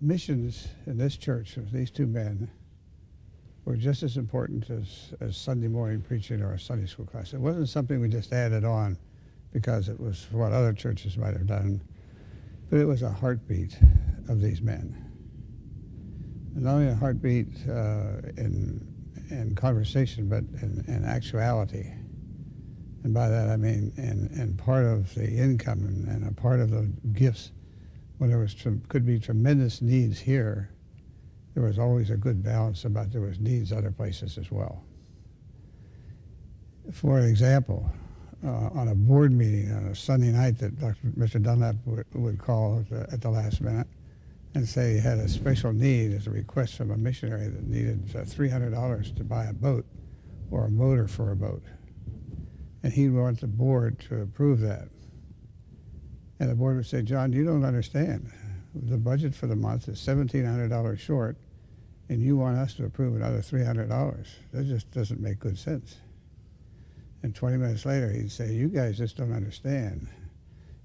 missions in this church of these two men were just as important as Sunday morning preaching or a Sunday school class. It wasn't something we just added on because it was what other churches might have done, but it was a heartbeat of these men. And not only a heartbeat in conversation, but in actuality. And by that I mean in part of the income and a part of the gifts. When there was could be tremendous needs here, there was always a good balance about there was needs other places as well. For example, on a board meeting on a Sunday night that Mr. Dunlap would call at the last minute and say he had a special need as a request from a missionary that needed $300 to buy a boat or a motor for a boat. And he'd want the board to approve that. And the board would say, John, you don't understand. The budget for the month is $1,700 short, and you want us to approve another $300. That just doesn't make good sense. And 20 minutes later, he'd say, you guys just don't understand.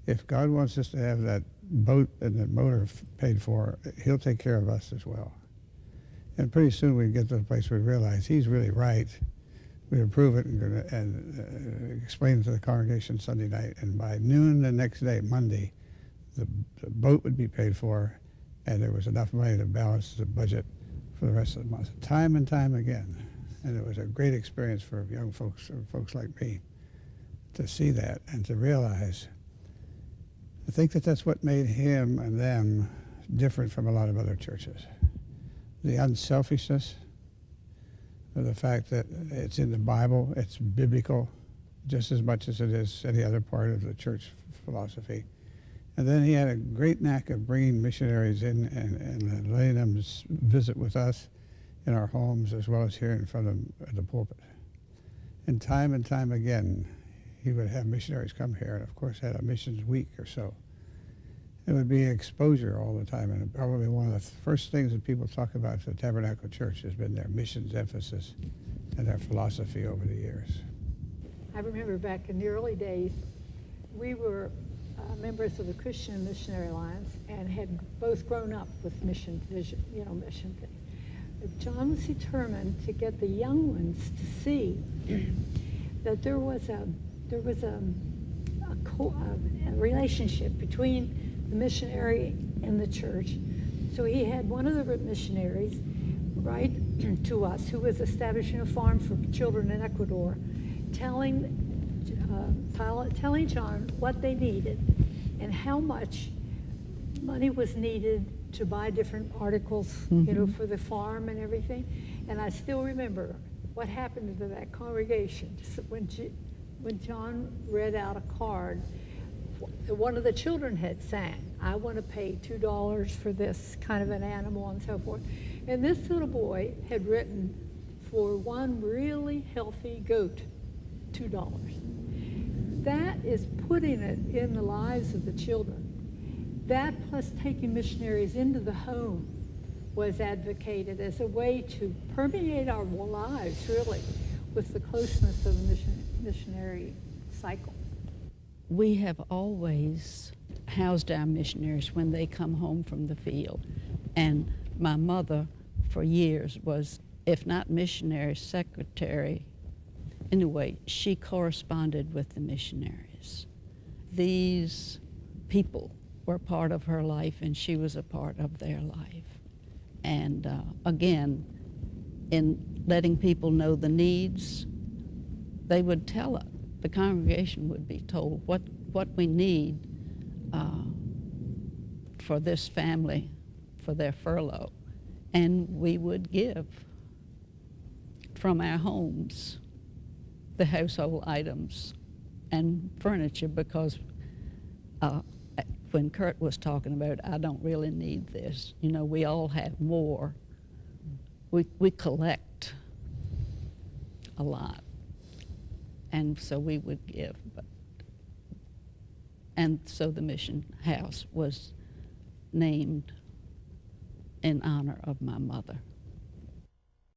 If God wants us to have that boat and the motor paid for, he'll take care of us as well. And pretty soon we'd get to the place where we realize he's really right. We'd approve it and explain it to the congregation Sunday night. And by noon the next day, Monday, the boat would be paid for, and there was enough money to balance the budget for the rest of the month. Time and time again. And it was a great experience for young folks or folks like me to see that and to realize, I think that's what made him and them different from a lot of other churches. The unselfishness, the fact that it's in the Bible, it's biblical, just as much as it is any other part of the church philosophy. And then he had a great knack of bringing missionaries in and letting them visit with us in our homes as well as here in front of the pulpit. And time again, he would have missionaries come here, and of course had a missions week or so. It would be exposure all the time, and probably one of the first things that people talk about at the Tabernacle Church has been their missions emphasis and their philosophy over the years. I remember back in the early days, we were members of the Christian Missionary Alliance and had both grown up with mission vision, mission things. But John was determined to get the young ones to see that there was a relationship between the missionary and the church. So he had one of the missionaries write to us, who was establishing a farm for children in Ecuador, telling John what they needed and how much money was needed to buy different articles, for the farm and everything. And I still remember what happened to that congregation when John read out a card. One of the children had sang, I want to pay $2 for this kind of an animal and so forth. And this little boy had written for one really healthy goat, $2. That is putting it in the lives of the children. That plus taking missionaries into the home was advocated as a way to permeate our lives, really, with the closeness of the missionary cycle. We have always housed our missionaries when they come home from the field. And my mother, for years, was, if not missionary, secretary. Anyway, she corresponded with the missionaries. These people were part of her life, and she was a part of their life. And again, in letting people know the needs, they would tell us. The congregation would be told what we need for this family, for their furlough, and we would give from our homes the household items and furniture, because when Curt was talking about, I don't really need this, we all have more. We collect a lot. And so we would give, and so the mission house was named in honor of my mother.